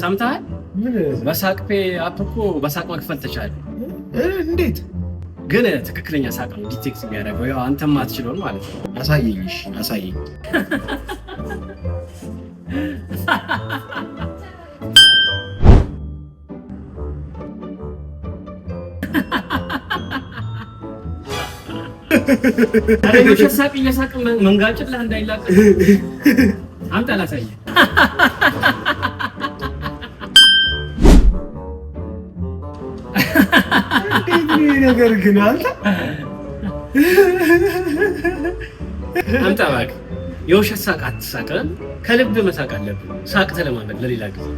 ሰምተሃል? በሳቅ ፔ አፕ እኮ በሳቅ መክፈል ተቻለ። እንዴት ግን ትክክለኛ ሳቅ ነው ዲቴክት የሚያደርገው። ያው አንተም አትችለውም ማለት ነው። አሳየኝ። እሺ አሳየኝ። አሬ ሳቅ እየሳቅ መንጋጭልህ እንዳይላቅ አምጣ ላሳየህ። ነገር ግን አንተ አምጣ እባክህ። የውሸት ሳቅ አትሳቅ፣ ከልብ መሳቅ አለብህ። ሳቅ ተለማመድ ለሌላ ጊዜ።